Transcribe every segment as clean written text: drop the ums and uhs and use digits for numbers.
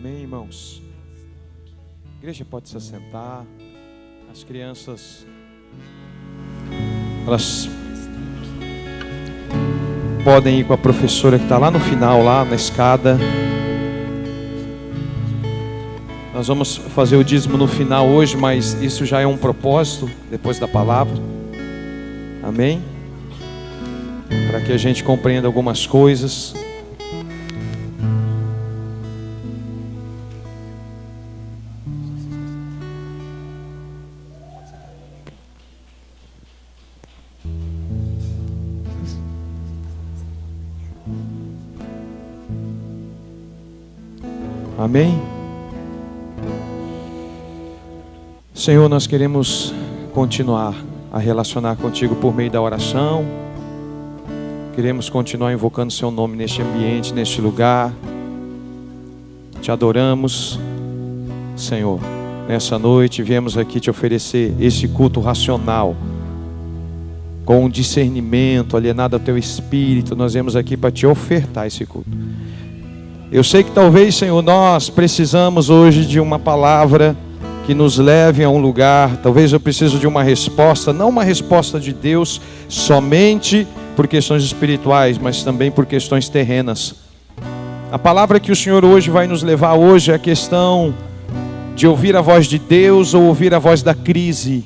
Amém, irmãos? A igreja pode se assentar. As crianças, elas podem ir com a professora que está lá no final, lá na escada. Nós vamos fazer o dízimo no final hoje, mas isso já é um propósito, depois da palavra. Amém? Para que a gente compreenda algumas coisas. Amém? Senhor, nós queremos continuar a relacionar contigo por meio da oração. Queremos continuar invocando seu nome neste ambiente, neste lugar. Te adoramos, Senhor. Nessa noite viemos aqui te oferecer esse culto racional, com discernimento, alienado ao teu espírito. Nós viemos aqui para te ofertar esse culto. Eu sei que talvez, Senhor, nós precisamos hoje de uma palavra que nos leve a um lugar. Talvez eu preciso de uma resposta, não uma resposta de Deus somente por questões espirituais, mas também por questões terrenas. A palavra que o Senhor hoje vai nos levar hoje é a questão de ouvir a voz de Deus ou ouvir a voz da crise.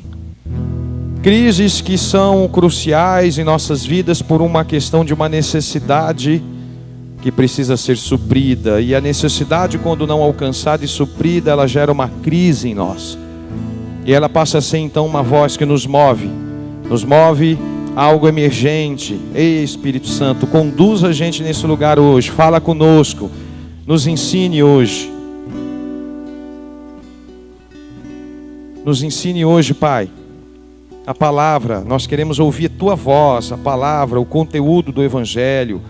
Crises que são cruciais em nossas vidas por uma questão de uma necessidade que precisa ser suprida, e a necessidade, quando não alcançada e suprida, ela gera uma crise em nós, e ela passa a ser então uma voz que nos move a algo emergente. Ei, Espírito Santo, conduz a gente nesse lugar hoje, fala conosco, nos ensine hoje, Pai, a palavra. Nós queremos ouvir a tua voz, a palavra, o conteúdo do Evangelho,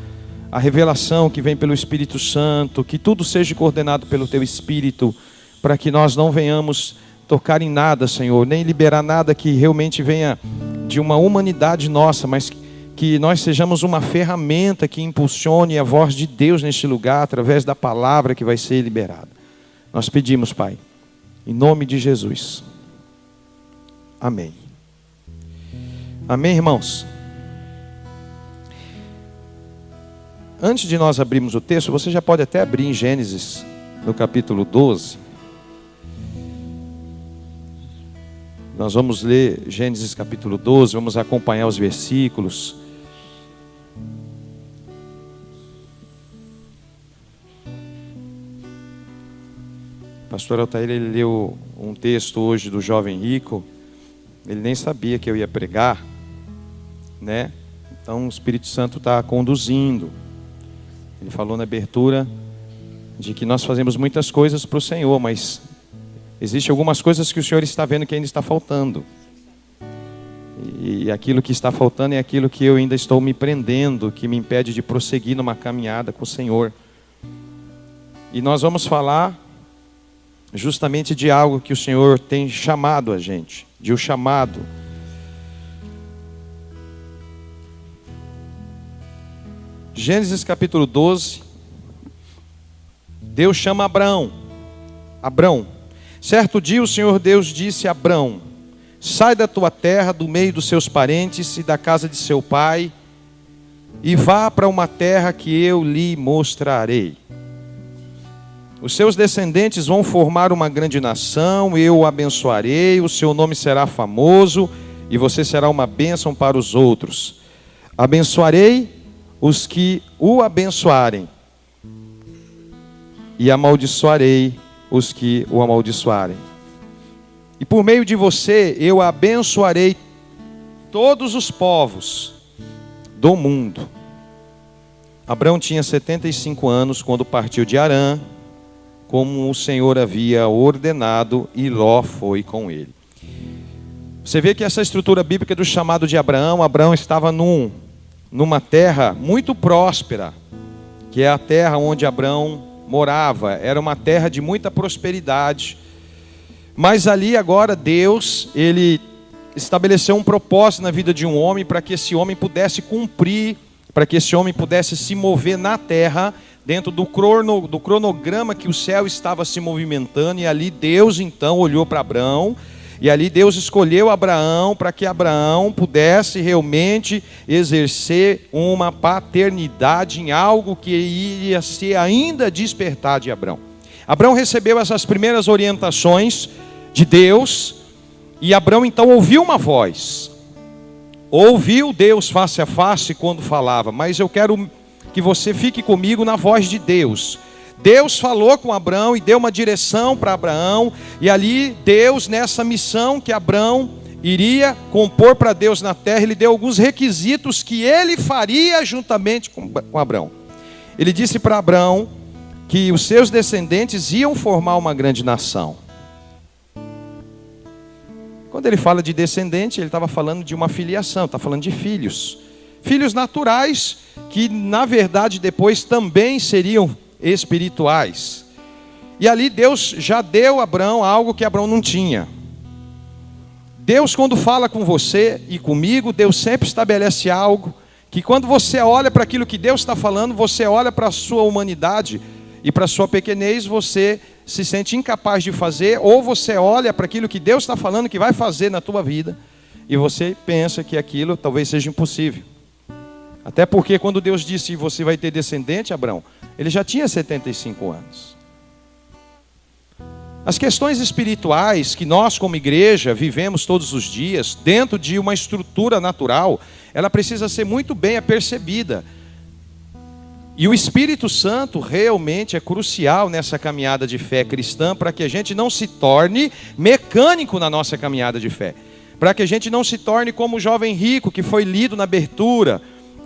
a revelação que vem pelo Espírito Santo, que tudo seja coordenado pelo teu Espírito, para que nós não venhamos tocar em nada, Senhor, nem liberar nada que realmente venha de uma humanidade nossa, mas que nós sejamos uma ferramenta que impulsione a voz de Deus neste lugar, através da palavra que vai ser liberada. Nós pedimos, Pai, em nome de Jesus. Amém. Amém, irmãos? Antes de nós abrirmos o texto, você já pode até abrir em Gênesis, no capítulo 12. Nós vamos ler Gênesis capítulo 12, vamos acompanhar os versículos. O pastor Altair, ele leu um texto hoje do jovem rico. Ele nem sabia que eu ia pregar, né? Então o Espírito Santo está conduzindo. Ele falou na abertura de que nós fazemos muitas coisas para o Senhor, mas existem algumas coisas que o Senhor está vendo que ainda está faltando. E aquilo que está faltando é aquilo que eu ainda estou me prendendo, que me impede de prosseguir numa caminhada com o Senhor. E nós vamos falar justamente de algo que o Senhor tem chamado a gente, de um chamado. Gênesis capítulo 12, Deus chama Abrão. Certo dia o Senhor Deus disse a Abrão: sai da tua terra, do meio dos seus parentes e da casa de seu pai, e vá para uma terra que eu lhe mostrarei. Os seus descendentes vão formar uma grande nação, eu o abençoarei, o seu nome será famoso, e você será uma bênção para os outros. Abençoarei os que o abençoarem, e amaldiçoarei os que o amaldiçoarem. E por meio de você eu abençoarei todos os povos do mundo. Abrão tinha 75 anos quando partiu de Harã, como o Senhor havia ordenado, e Ló foi com ele. Você vê que essa estrutura bíblica do chamado de Abraão estava numa terra muito próspera, que é a terra onde Abrão morava. Era uma terra de muita prosperidade, mas ali agora Deus, ele estabeleceu um propósito na vida de um homem, para que esse homem pudesse cumprir, para que esse homem pudesse se mover na terra, dentro do cronograma que o céu estava se movimentando, e ali Deus então olhou para Abrão, e ali Deus escolheu Abraão para que Abraão pudesse realmente exercer uma paternidade em algo que iria ser ainda despertar de Abrão. Abrão recebeu essas primeiras orientações de Deus, e Abrão então ouviu uma voz, ouviu Deus face a face quando falava, mas eu quero que você fique comigo na voz de Deus. Deus falou com Abrão e deu uma direção para Abraão, e ali Deus, nessa missão que Abrão iria compor para Deus na terra, ele deu alguns requisitos que ele faria juntamente com Abrão. Ele disse para Abrão que os seus descendentes iam formar uma grande nação. Quando ele fala de descendente, ele estava falando de uma filiação, está falando de filhos. Filhos naturais, que na verdade depois também seriam espirituais. E ali Deus já deu a Abrão algo que Abrão não tinha. Deus, quando fala com você e comigo, Deus sempre estabelece algo que, quando você olha para aquilo que Deus está falando, você olha para a sua humanidade e para a sua pequenez, você se sente incapaz de fazer, ou você olha para aquilo que Deus está falando que vai fazer na tua vida, e você pensa que aquilo talvez seja impossível. Até porque quando Deus disse que você vai ter descendente, Abrão, ele já tinha 75 anos. As questões espirituais que nós como igreja vivemos todos os dias, dentro de uma estrutura natural, ela precisa ser muito bem apercebida. E o Espírito Santo realmente é crucial nessa caminhada de fé cristã, para que a gente não se torne mecânico na nossa caminhada de fé. Para que a gente não se torne como o jovem rico que foi lido na abertura,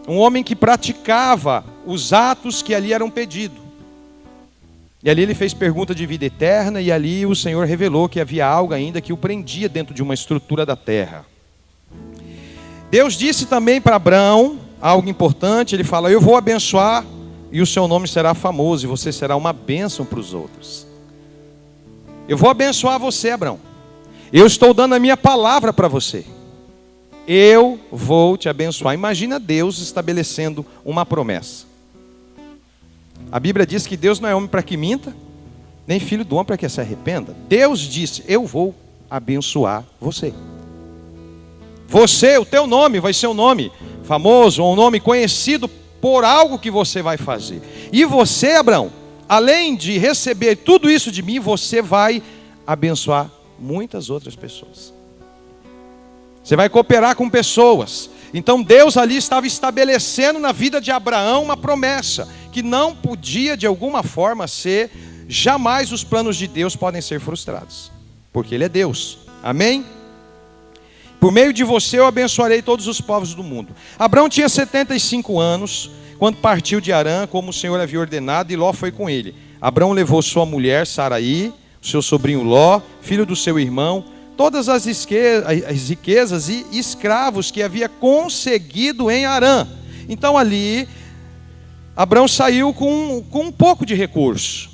um homem que praticava os atos que ali eram pedidos. E ali ele fez pergunta de vida eterna, e ali o Senhor revelou que havia algo ainda que o prendia dentro de uma estrutura da terra. Deus disse também para Abrão algo importante, ele fala: eu vou abençoar e o seu nome será famoso, e você será uma bênção para os outros. Eu vou abençoar você, Abrão. Eu estou dando a minha palavra para você. Eu vou te abençoar. Imagina Deus estabelecendo uma promessa. A Bíblia diz que Deus não é homem para que minta, nem filho do homem para que se arrependa. Deus disse: eu vou abençoar você. Você, o teu nome vai ser um nome famoso, ou um nome conhecido por algo que você vai fazer. E você, Abrão, além de receber tudo isso de mim, você vai abençoar muitas outras pessoas. Você vai cooperar com pessoas. Então Deus ali estava estabelecendo na vida de Abraão uma promessa, que não podia de alguma forma ser, jamais os planos de Deus podem ser frustrados, porque Ele é Deus. Amém? Por meio de você eu abençoarei todos os povos do mundo. Abrão tinha 75 anos, quando partiu de Harã, como o Senhor havia ordenado, e Ló foi com ele. Abrão levou sua mulher, Saraí, seu sobrinho Ló, filho do seu irmão, todas as riquezas e escravos que havia conseguido em Harã. Então ali, Abrão saiu com um pouco de recurso.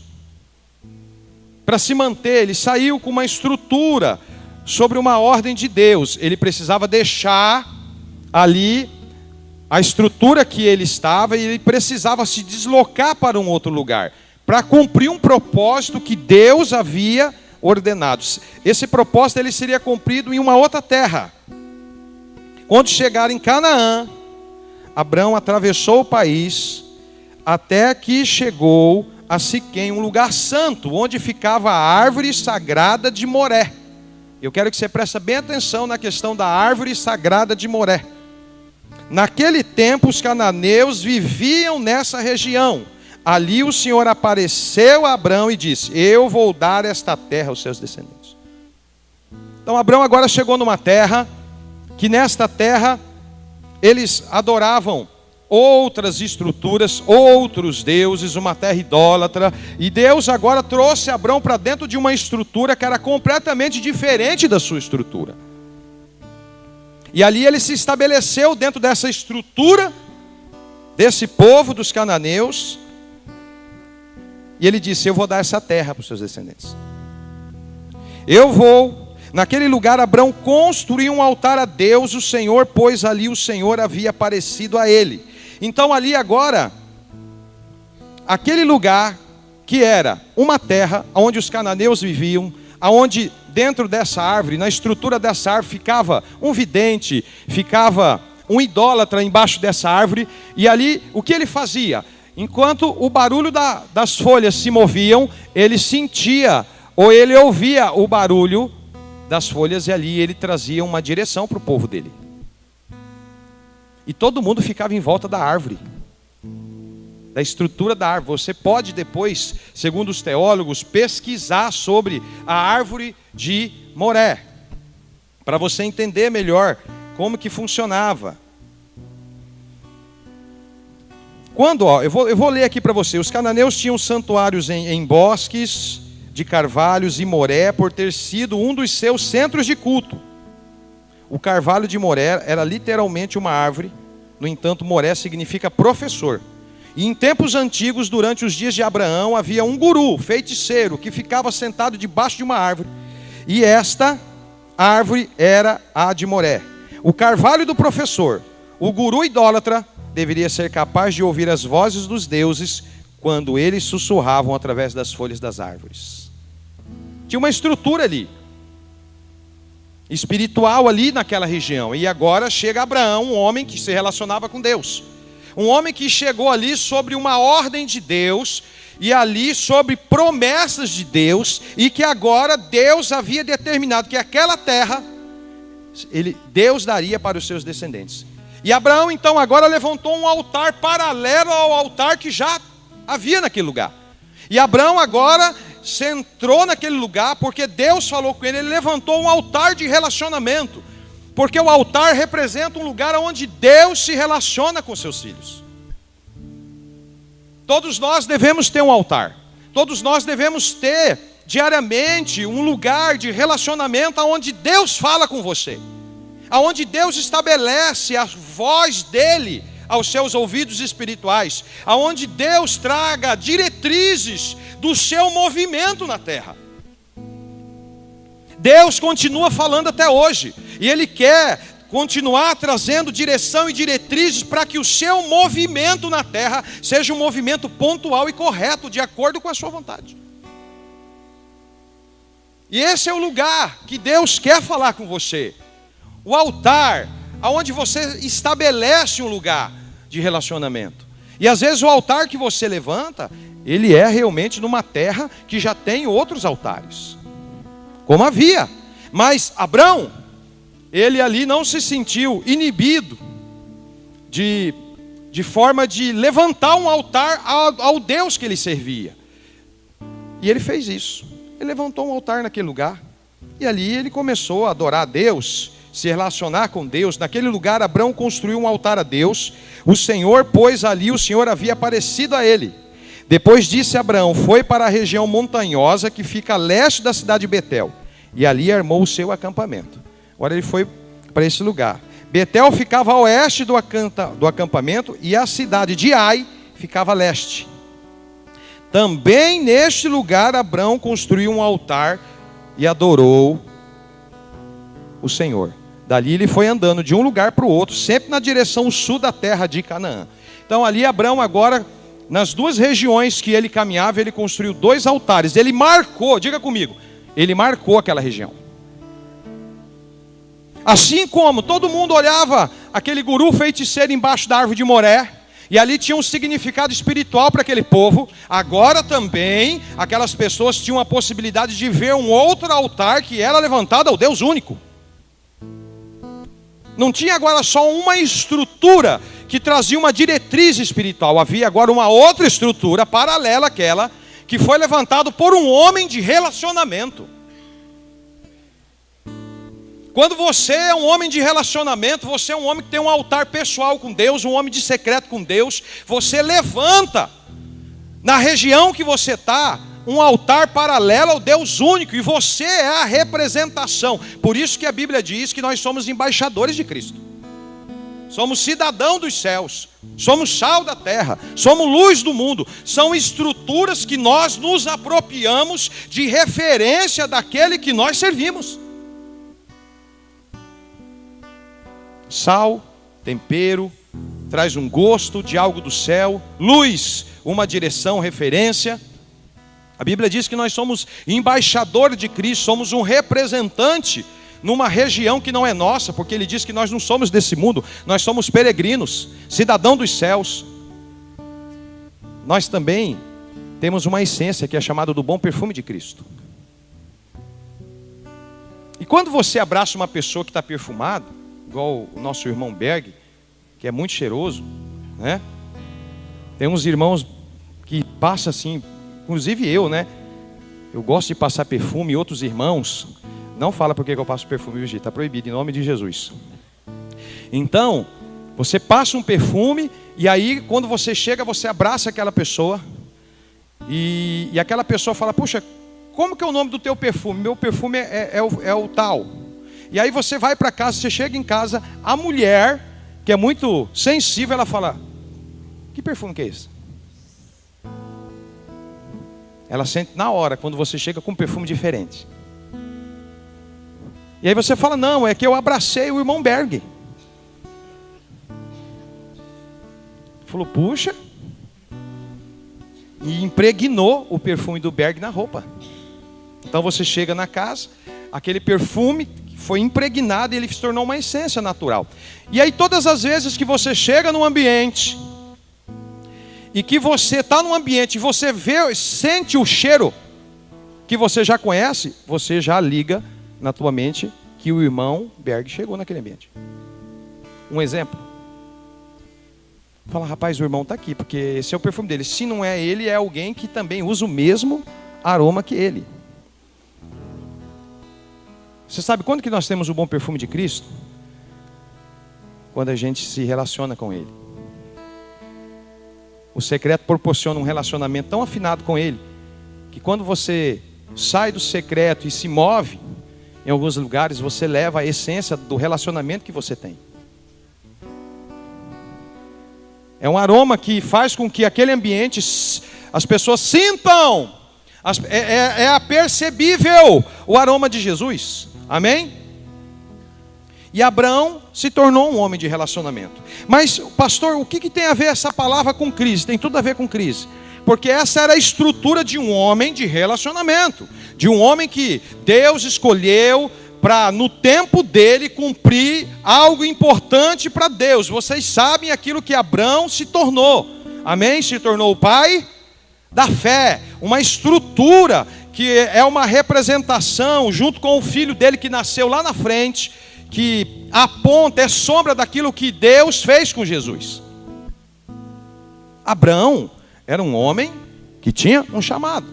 Para se manter, ele saiu com uma estrutura sobre uma ordem de Deus. Ele precisava deixar ali a estrutura que ele estava, e ele precisava se deslocar para um outro lugar, para cumprir um propósito que Deus havia ordenado. Esse propósito ele seria cumprido em uma outra terra. Quando chegaram em Canaã, Abrão atravessou o país até que chegou a Siquém, um lugar santo, onde ficava a árvore sagrada de Moré. Eu quero que você preste bem atenção na questão da árvore sagrada de Moré. Naquele tempo os cananeus viviam nessa região. Ali o Senhor apareceu a Abrão e disse: eu vou dar esta terra aos seus descendentes. Então Abrão agora chegou numa terra, que nesta terra eles adoravam outras estruturas, outros deuses, uma terra idólatra. E Deus agora trouxe Abrão para dentro de uma estrutura que era completamente diferente da sua estrutura. E ali ele se estabeleceu dentro dessa estrutura, desse povo dos cananeus. E ele disse: eu vou dar essa terra para os seus descendentes. Eu vou. Naquele lugar Abrão construiu um altar a Deus, o Senhor, pois ali o Senhor havia aparecido a ele. Então ali agora, aquele lugar que era uma terra onde os cananeus viviam, aonde dentro dessa árvore, na estrutura dessa árvore, ficava um vidente, ficava um idólatra embaixo dessa árvore, e ali o que ele fazia? Enquanto o barulho das folhas se moviam, ele sentia, ou ele ouvia o barulho das folhas, e ali ele trazia uma direção para o povo dele. E todo mundo ficava em volta da árvore, da estrutura da árvore. Você pode depois, segundo os teólogos, pesquisar sobre a árvore de Moré, para você entender melhor como que funcionava. Eu vou ler aqui para você. Os cananeus tinham santuários em bosques de carvalhos e Moré, por ter sido um dos seus centros de culto. O carvalho de Moré era literalmente uma árvore. No entanto, Moré significa professor. E em tempos antigos, durante os dias de Abraão, havia um guru, feiticeiro, que ficava sentado debaixo de uma árvore. E esta árvore era a de Moré. O carvalho do professor, o guru idólatra, deveria ser capaz de ouvir as vozes dos deuses quando eles sussurravam através das folhas das árvores. Tinha uma estrutura ali, espiritual ali naquela região. E agora chega Abraão, um homem que se relacionava com Deus. Um homem que chegou ali sobre uma ordem de Deus, e ali sobre promessas de Deus, e que agora Deus havia determinado que aquela terra, Deus daria para os seus descendentes. E Abraão então agora levantou um altar paralelo ao altar que já havia naquele lugar. E Abraão agora se entrou naquele lugar porque Deus falou com ele. Ele levantou um altar de relacionamento, porque o altar representa um lugar onde Deus se relaciona com seus filhos. Todos nós devemos ter um altar. Todos nós devemos ter diariamente um lugar de relacionamento onde Deus fala com você, aonde Deus estabelece a voz dele aos seus ouvidos espirituais, aonde Deus traga diretrizes do seu movimento na terra. Deus continua falando até hoje, e Ele quer continuar trazendo direção e diretrizes para que o seu movimento na terra seja um movimento pontual e correto, de acordo com a sua vontade. E esse é o lugar que Deus quer falar com você. O altar, aonde você estabelece um lugar de relacionamento. E às vezes o altar que você levanta, ele é realmente numa terra que já tem outros altares, como havia. Mas Abraão, ele ali não se sentiu inibido de forma de levantar um altar ao Deus que ele servia. E ele fez isso. Ele levantou um altar naquele lugar, e ali ele começou a adorar a Deus, se relacionar com Deus. Naquele lugar Abraão construiu um altar a Deus. O Senhor, pois ali o Senhor havia aparecido a ele. Depois disse Abraão, foi para a região montanhosa que fica a leste da cidade de Betel, e ali armou o seu acampamento. Agora ele foi para esse lugar. Betel ficava a oeste do acampamento, e a cidade de Ai ficava a leste. Também neste lugar Abraão construiu um altar e adorou o Senhor. Dali ele foi andando de um lugar para o outro, sempre na direção sul da terra de Canaã. Então ali Abraão agora, nas duas regiões que ele caminhava, ele construiu 2 altares. Ele marcou, diga comigo, ele marcou aquela região. Assim como todo mundo olhava aquele guru feiticeiro embaixo da árvore de Moré, e ali tinha um significado espiritual para aquele povo, agora também aquelas pessoas tinham a possibilidade de ver um outro altar que era levantado ao Deus único. Não tinha agora só uma estrutura que trazia uma diretriz espiritual, havia agora uma outra estrutura paralela àquela que foi levantado por um homem de relacionamento. Quando você é um homem de relacionamento, você é um homem que tem um altar pessoal com Deus, um homem de secreto com Deus, você levanta na região que você está um altar paralelo ao Deus único, e você é a representação. Por isso que a Bíblia diz que nós somos embaixadores de Cristo. Somos cidadão dos céus, somos sal da terra, somos luz do mundo. São estruturas que nós nos apropriamos de referência daquele que nós servimos. Sal, tempero, traz um gosto de algo do céu. Luz, uma direção, referência. A Bíblia diz que nós somos embaixador de Cristo, somos um representante numa região que não é nossa, porque ele diz que nós não somos desse mundo, nós somos peregrinos, cidadão dos céus. Nós também temos uma essência que é chamada do bom perfume de Cristo. E quando você abraça uma pessoa que está perfumada, igual o nosso irmão Berg, que é muito cheiroso, né? Tem uns irmãos que passam assim, inclusive eu, né? Eu gosto de passar perfume, e outros irmãos, não fala por que eu passo perfume, viu, está proibido, em nome de Jesus. Então, você passa um perfume, e aí quando você chega, você abraça aquela pessoa, e aquela pessoa fala, puxa, como que é o nome do teu perfume? Meu perfume é o tal. E aí você vai para casa, você chega em casa, a mulher, que é muito sensível, ela fala, que perfume que é esse? Ela sente na hora, quando você chega com um perfume diferente. E aí você fala, não, é que eu abracei o irmão Berg. Falou, puxa. E impregnou o perfume do Berg na roupa. Então você chega na casa, aquele perfume foi impregnado e ele se tornou uma essência natural. E aí todas as vezes que você chega num ambiente, e que você está num ambiente e você vê, sente o cheiro que você já conhece, você já liga na tua mente que o irmão Berg chegou naquele ambiente. Um exemplo. Fala, rapaz, o irmão está aqui, porque esse é o perfume dele. Se não é ele, é alguém que também usa o mesmo aroma que ele. Você sabe quando que nós temos o bom perfume de Cristo? Quando a gente se relaciona com Ele. O secreto proporciona um relacionamento tão afinado com Ele, que quando você sai do secreto e se move em alguns lugares, você leva a essência do relacionamento que você tem. É um aroma que faz com que aquele ambiente, as pessoas sintam, é apercebível o aroma de Jesus. Amém? E Abraão se tornou um homem de relacionamento. Mas, pastor, o que tem a ver essa palavra com crise? Tem tudo a ver com crise. Porque essa era a estrutura de um homem de relacionamento. De um homem que Deus escolheu para, no tempo dele, cumprir algo importante para Deus. Vocês sabem aquilo que Abraão se tornou. Amém? Se tornou o pai da fé. Uma estrutura que é uma representação, junto com o filho dele que nasceu lá na frente, que aponta, é sombra daquilo que Deus fez com Jesus. Abraão era um homem que tinha um chamado.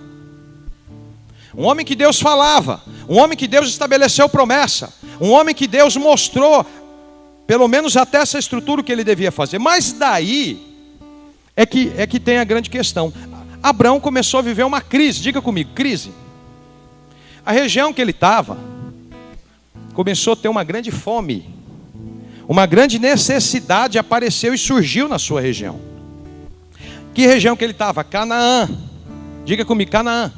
Um homem que Deus falava, um homem que Deus estabeleceu promessa, um homem que Deus mostrou, pelo menos até essa estrutura que ele devia fazer. Mas daí é que tem a grande questão. Abraão começou a viver uma crise, diga comigo, crise. A região que ele estava começou a ter uma grande fome, uma grande necessidade apareceu e surgiu na sua região. Que região que ele estava? Canaã. Diga comigo, Canaã.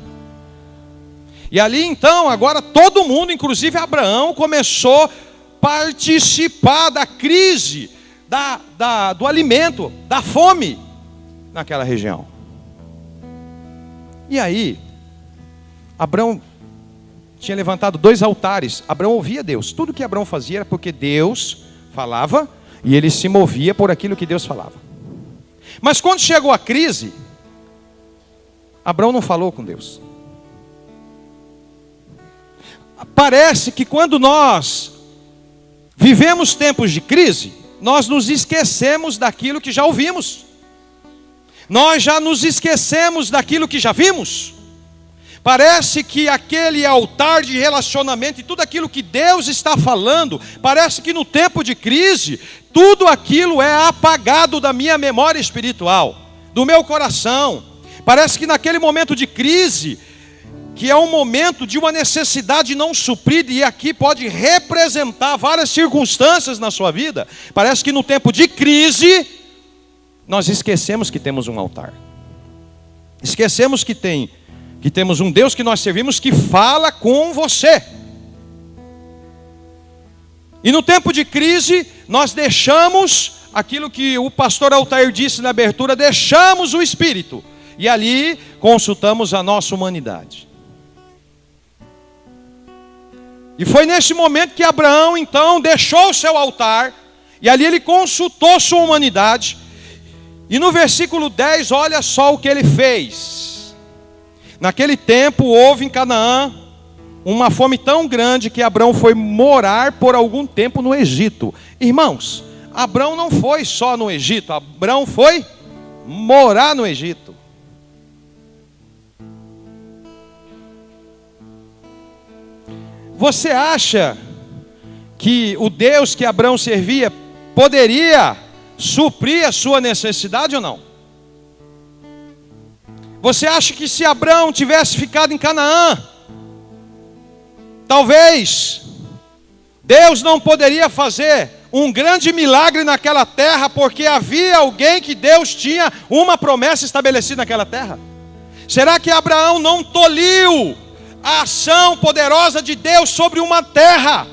E ali então, agora todo mundo, inclusive Abraão, começou a participar da crise, do alimento, da fome naquela região. E aí, Abraão tinha levantado 2 altares. Abraão ouvia Deus. Tudo que Abraão fazia era porque Deus falava e ele se movia por aquilo que Deus falava. Mas quando chegou a crise, Abraão não falou com Deus. Parece que quando nós vivemos tempos de crise, nós nos esquecemos daquilo que já ouvimos. Nós já nos esquecemos daquilo que já vimos. Parece que aquele altar de relacionamento e tudo aquilo que Deus está falando, parece que no tempo de crise, tudo aquilo é apagado da minha memória espiritual, do meu coração. Parece que naquele momento de crise, que é um momento de uma necessidade não suprida, e aqui pode representar várias circunstâncias na sua vida, parece que no tempo de crise, nós esquecemos que temos um altar. Esquecemos que temos um Deus que nós servimos que fala com você. E no tempo de crise, nós deixamos aquilo que o pastor Altair disse na abertura, deixamos o espírito e ali consultamos a nossa humanidade. E foi nesse momento que Abraão então deixou o seu altar e ali ele consultou sua humanidade. E no versículo 10, olha só o que ele fez. Naquele tempo houve em Canaã uma fome tão grande que Abraão foi morar por algum tempo no Egito. Irmãos, Abraão não foi só no Egito, Abraão foi morar no Egito. Você acha que o Deus que Abraão servia poderia suprir a sua necessidade ou não? Você acha que se Abraão tivesse ficado em Canaã, talvez Deus não poderia fazer um grande milagre naquela terra, porque havia alguém que Deus tinha uma promessa estabelecida naquela terra? Será que Abraão não toliu a ação poderosa de Deus sobre uma terra,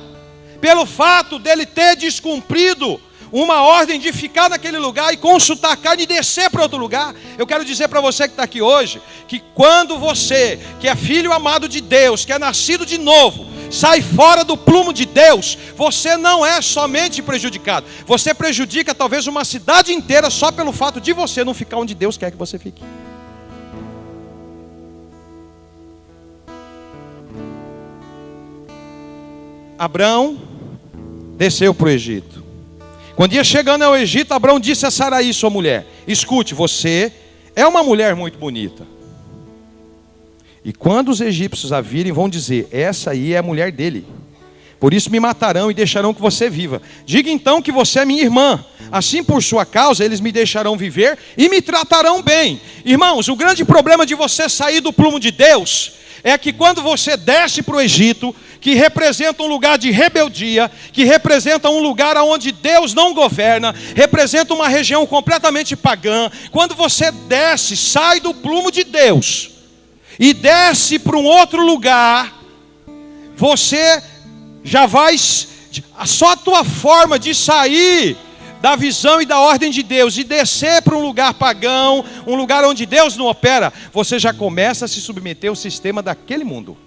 pelo fato dele ter descumprido uma ordem de ficar naquele lugar e consultar a carne e descer para outro lugar? Eu quero dizer para você que está aqui hoje, que quando você, que é filho amado de Deus, que é nascido de novo, sai fora do plumo de Deus, você não é somente prejudicado, você prejudica talvez uma cidade inteira só pelo fato de você não ficar onde Deus quer que você fique. Abraão desceu para o Egito. Quando ia chegando ao Egito, Abraão disse a Saraí, sua mulher: escute, você é uma mulher muito bonita. E quando os egípcios a virem, vão dizer: essa aí é a mulher dele. Por isso me matarão e deixarão que você viva. Diga então que você é minha irmã. Assim, por sua causa, eles me deixarão viver e me tratarão bem. Irmãos, o grande problema de você sair do plumo de Deus é que quando você desce para o Egito, que representa um lugar de rebeldia, que representa um lugar onde Deus não governa, representa uma região completamente pagã, quando você desce, sai do plumo de Deus e desce para um outro lugar, você já vai, só a tua forma de sair da visão e da ordem de Deus e descer para um lugar pagão, um lugar onde Deus não opera, você já começa a se submeter ao sistema daquele mundo.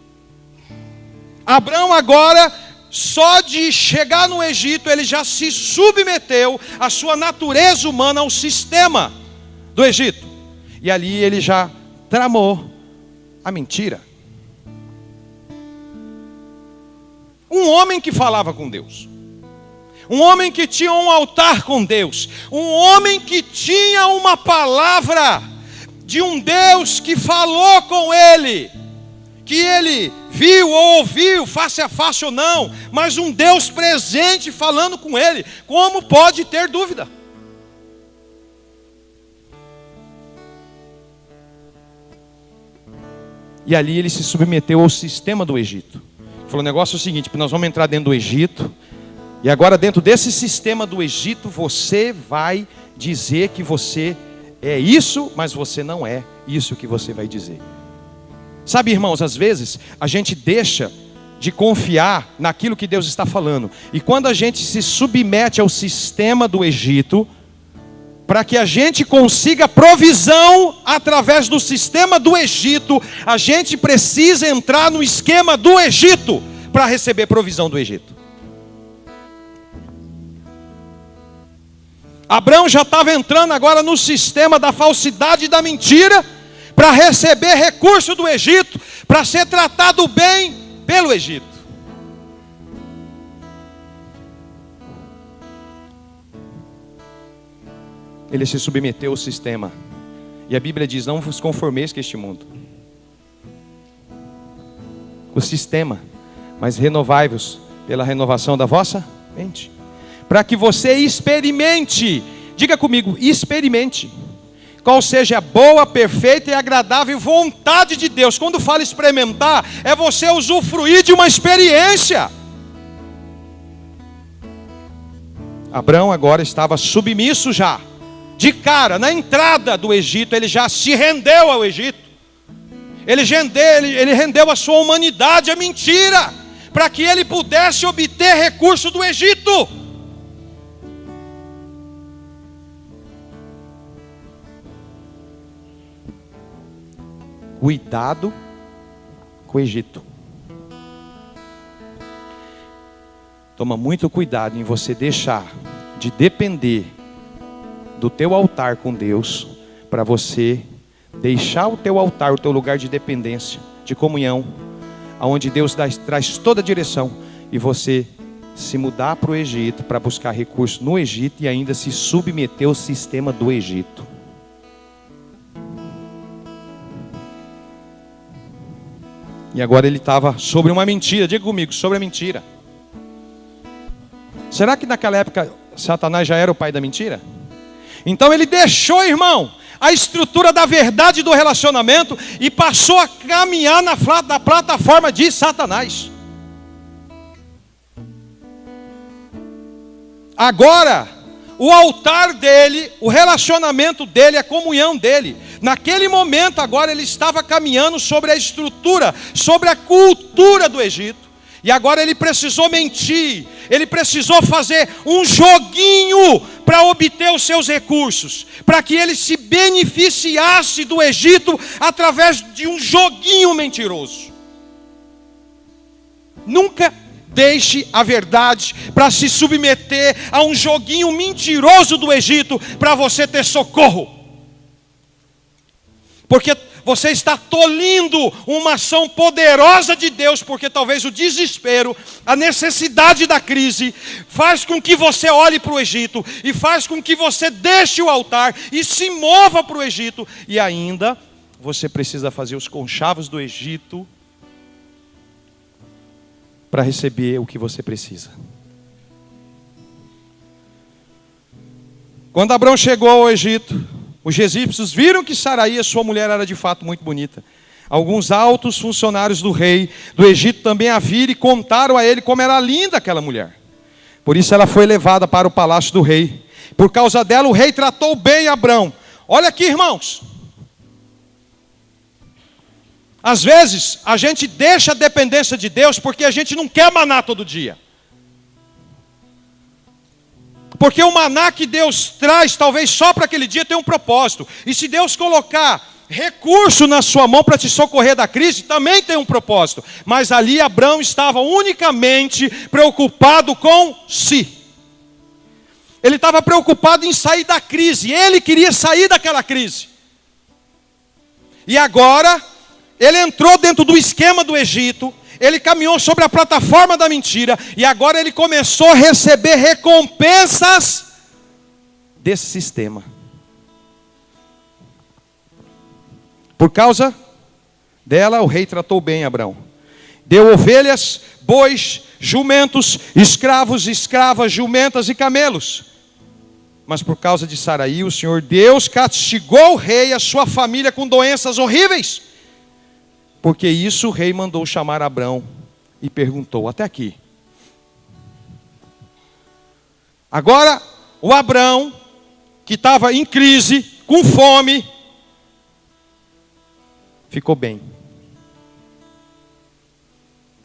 Abraão agora, só de chegar no Egito, ele já se submeteu à sua natureza humana, ao sistema do Egito. E ali ele já tramou a mentira. Um homem que falava com Deus, um homem que tinha um altar com Deus, um homem que tinha uma palavra de um Deus que falou com ele, que ele viu ou ouviu, face a face ou não, mas um Deus presente falando com ele. Como pode ter dúvida? E ali ele se submeteu ao sistema do Egito. Ele falou: o negócio é o seguinte, nós vamos entrar dentro do Egito, e agora dentro desse sistema do Egito, você vai dizer que você é isso, mas você não é isso que você vai dizer. Sabe, irmãos, às vezes a gente deixa de confiar naquilo que Deus está falando. E quando a gente se submete ao sistema do Egito, para que a gente consiga provisão através do sistema do Egito, a gente precisa entrar no esquema do Egito para receber provisão do Egito. Abraão já estava entrando agora no sistema da falsidade e da mentira, para receber recurso do Egito, para ser tratado bem pelo Egito. Ele se submeteu ao sistema. E a Bíblia diz: não vos conformeis com este mundo. O sistema. Mas renovai-vos pela renovação da vossa mente, para que você experimente. Diga comigo: experimente qual seja a boa, perfeita e agradável vontade de Deus. Quando fala experimentar, é você usufruir de uma experiência. Abraão agora estava submisso já. De cara, na entrada do Egito, ele já se rendeu ao Egito. Ele rendeu a sua humanidade à mentira, para que ele pudesse obter recurso do Egito. Cuidado com o Egito. Toma muito cuidado em você deixar de depender do teu altar com Deus, para você deixar o teu altar, o teu lugar de dependência, de comunhão, aonde Deus traz toda a direção, e você se mudar para o Egito, para buscar recursos no Egito e ainda se submeter ao sistema do Egito. E agora ele estava sobre uma mentira. Diga comigo, sobre a mentira. Será que naquela época Satanás já era o pai da mentira? Então ele deixou, irmão, a estrutura da verdade do relacionamento e passou a caminhar na plataforma de Satanás. Agora, o altar dele, o relacionamento dele, a comunhão dele, naquele momento agora ele estava caminhando sobre a estrutura, sobre a cultura do Egito. E agora ele precisou mentir, ele precisou fazer um joguinho para obter os seus recursos, para que ele se beneficiasse do Egito através de um joguinho mentiroso. Nunca deixe a verdade para se submeter a um joguinho mentiroso do Egito para você ter socorro. Porque você está tolindo uma ação poderosa de Deus, porque talvez o desespero, a necessidade da crise, faz com que você olhe para o Egito, e faz com que você deixe o altar, e se mova para o Egito, e ainda, você precisa fazer os conchavos do Egito, para receber o que você precisa. Quando Abrão chegou ao Egito, os egípcios viram que Saraí, sua mulher, era de fato muito bonita. Alguns altos funcionários do rei do Egito também a viram e contaram a ele como era linda aquela mulher. Por isso ela foi levada para o palácio do rei. Por causa dela o rei tratou bem Abrão. Olha aqui, irmãos. Às vezes a gente deixa a dependência de Deus porque a gente não quer maná todo dia. Porque o maná que Deus traz, talvez só para aquele dia, tem um propósito. E se Deus colocar recurso na sua mão para te socorrer da crise, também tem um propósito. Mas ali Abrão estava unicamente preocupado com si. Ele estava preocupado em sair da crise. Ele queria sair daquela crise. E agora, ele entrou dentro do esquema do Egito. Ele caminhou sobre a plataforma da mentira. E agora ele começou a receber recompensas desse sistema. Por causa dela, o rei tratou bem Abrão. Deu ovelhas, bois, jumentos, escravos, escravas, jumentas e camelos. Mas por causa de Saraí, o Senhor Deus castigou o rei e a sua família com doenças horríveis. Porque isso o rei mandou chamar Abrão e perguntou, até aqui. Agora, o Abrão, que estava em crise, com fome, ficou bem.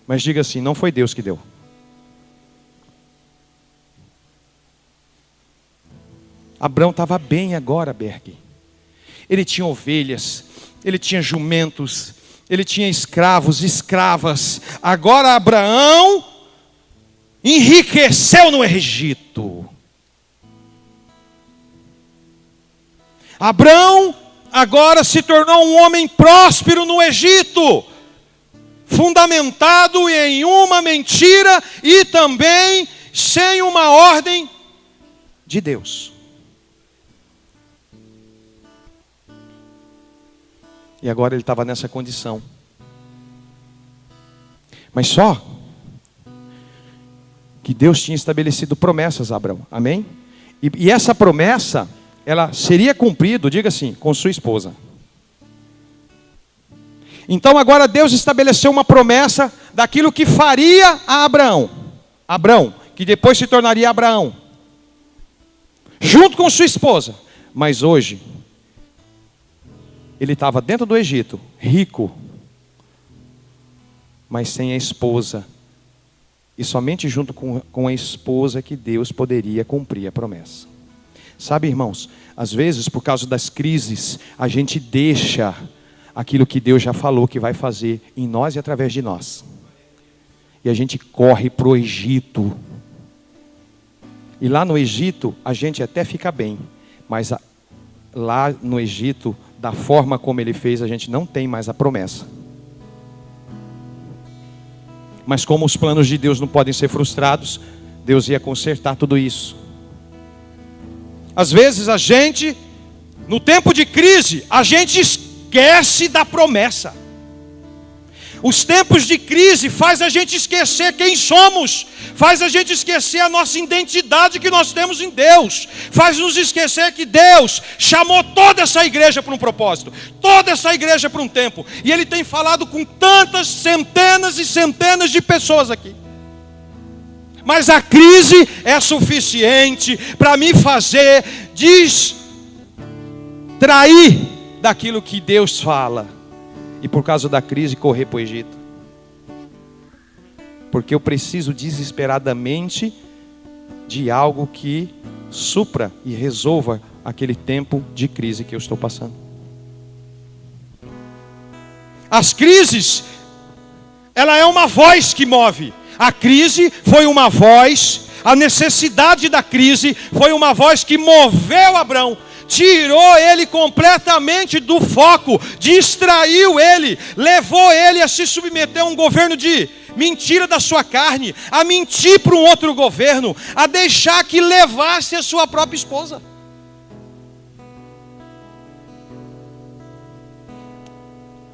Mas diga assim, não foi Deus que deu. Abrão estava bem agora, Berg. Ele tinha ovelhas, ele tinha jumentos, ele tinha escravos, escravas. Agora Abraão enriqueceu no Egito. Abraão agora se tornou um homem próspero no Egito, fundamentado em uma mentira e também sem uma ordem de Deus. E agora ele estava nessa condição. Mas só que Deus tinha estabelecido promessas a Abraão. Amém? E essa promessa, ela seria cumprida, diga assim, com sua esposa. Então agora Deus estabeleceu uma promessa daquilo que faria a Abraão. Abraão, que depois se tornaria Abraão. Junto com sua esposa. Mas hoje, ele estava dentro do Egito, rico, mas sem a esposa. E somente junto com a esposa que Deus poderia cumprir a promessa. Sabe, irmãos, às vezes por causa das crises, a gente deixa aquilo que Deus já falou que vai fazer em nós e através de nós. E a gente corre para o Egito. E lá no Egito a gente até fica bem, mas lá no Egito, da forma como ele fez, a gente não tem mais a promessa. Mas como os planos de Deus não podem ser frustrados, Deus ia consertar tudo isso. Às vezes a gente, no tempo de crise, a gente esquece da promessa. Os tempos de crise faz a gente esquecer quem somos, faz a gente esquecer a nossa identidade que nós temos em Deus, faz nos esquecer que Deus chamou toda essa igreja para um propósito, toda essa igreja para um tempo, e Ele tem falado com tantas centenas e centenas de pessoas aqui. Mas a crise é suficiente para me fazer distrair daquilo que Deus fala. E por causa da crise correr para o Egito. Porque eu preciso desesperadamente de algo que supra e resolva aquele tempo de crise que eu estou passando. As crises, ela é uma voz que move. A crise foi uma voz, a necessidade da crise foi uma voz que moveu Abrão. Tirou ele completamente do foco, distraiu ele, levou ele a se submeter a um governo de mentira da sua carne, a mentir para um outro governo, a deixar que levasse a sua própria esposa.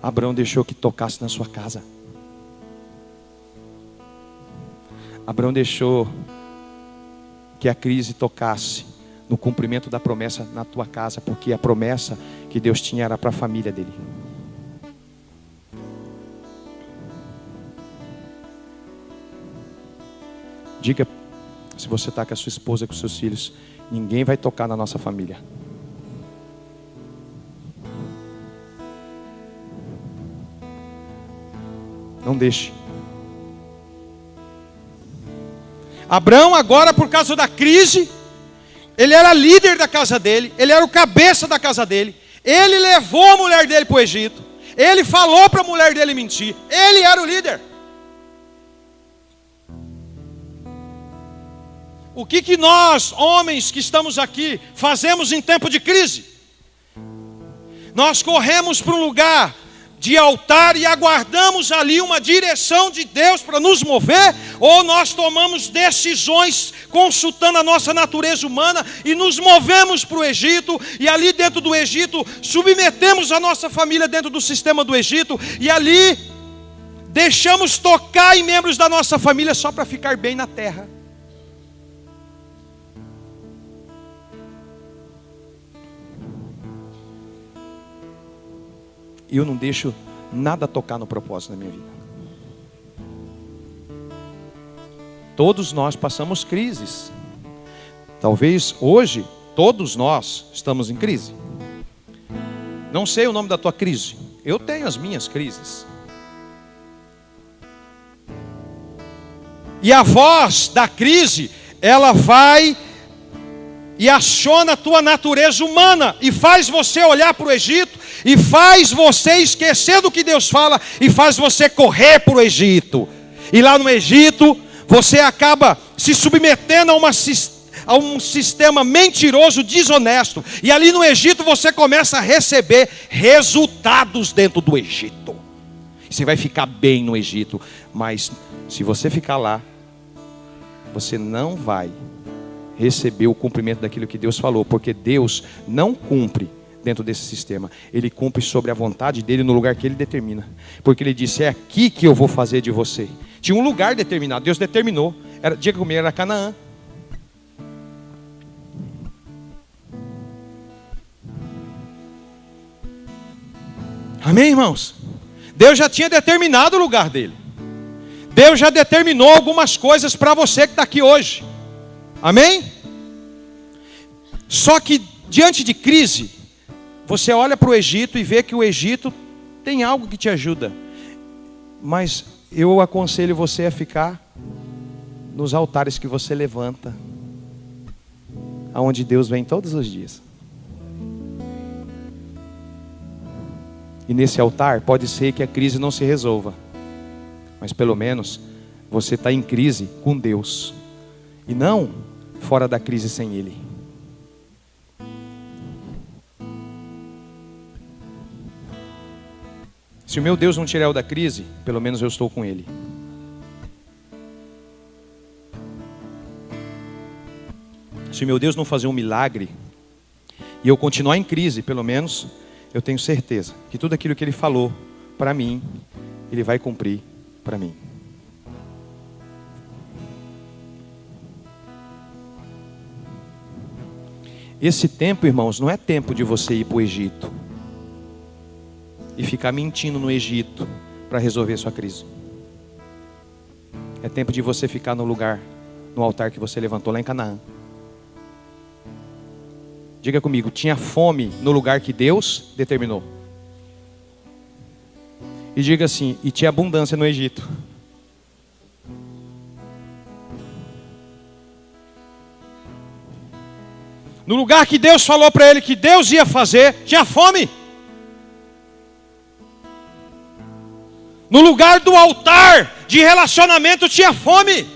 Abraão deixou que tocasse na sua casa. Abraão deixou que a crise tocasse no cumprimento da promessa na tua casa, porque a promessa que Deus tinha era para a família dele. Diga, se você está com a sua esposa, com os seus filhos, ninguém vai tocar na nossa família. Não deixe. Abraão agora, por causa da crise, ele era líder da casa dele, ele era o cabeça da casa dele, ele levou a mulher dele para o Egito, ele falou para a mulher dele mentir, ele era o líder. O que nós, homens que estamos aqui, fazemos em tempo de crise? Nós corremos para um lugar de altar e aguardamos ali uma direção de Deus para nos mover, ou nós tomamos decisões consultando a nossa natureza humana e nos movemos para o Egito, e ali dentro do Egito submetemos a nossa família dentro do sistema do Egito, e ali deixamos tocar em membros da nossa família só para ficar bem na terra. E eu não deixo nada tocar no propósito da minha vida. Todos nós passamos crises. Talvez hoje, todos nós estamos em crise. Não sei o nome da tua crise. Eu tenho as minhas crises. E a voz da crise, ela vai e aciona a tua natureza humana e faz você olhar para o Egito e faz você esquecer do que Deus fala e faz você correr para o Egito. E lá no Egito você acaba se submetendo a um sistema mentiroso, desonesto. E ali no Egito você começa a receber resultados dentro do Egito. Você vai ficar bem no Egito, mas se você ficar lá, você não vai receber o cumprimento daquilo que Deus falou, porque Deus não cumpre dentro desse sistema. Ele cumpre sobre a vontade dele no lugar que ele determina. Porque ele disse, é aqui que eu vou fazer de você. Tinha um lugar determinado, Deus determinou. Diga comigo, era Canaã. Amém, irmãos? Deus já tinha determinado o lugar dele. Deus já determinou algumas coisas para você que está aqui hoje. Amém? Só que diante de crise, você olha para o Egito e vê que o Egito tem algo que te ajuda. Mas eu aconselho você a ficar nos altares que você levanta, aonde Deus vem todos os dias. E nesse altar pode ser que a crise não se resolva, mas pelo menos você está em crise com Deus e não fora da crise sem Ele. Se o meu Deus não tirar eu da crise, pelo menos eu estou com Ele. Se o meu Deus não fazer um milagre e eu continuar em crise, pelo menos eu tenho certeza que tudo aquilo que Ele falou para mim, Ele vai cumprir para mim. Esse tempo, irmãos, não é tempo de você ir para o Egito e ficar mentindo no Egito para resolver sua crise. É tempo de você ficar no lugar, no altar que você levantou lá em Canaã. Diga comigo, tinha fome no lugar que Deus determinou. E diga assim, e tinha abundância no Egito. No lugar que Deus falou para ele que Deus ia fazer, tinha fome. No lugar do altar de relacionamento tinha fome.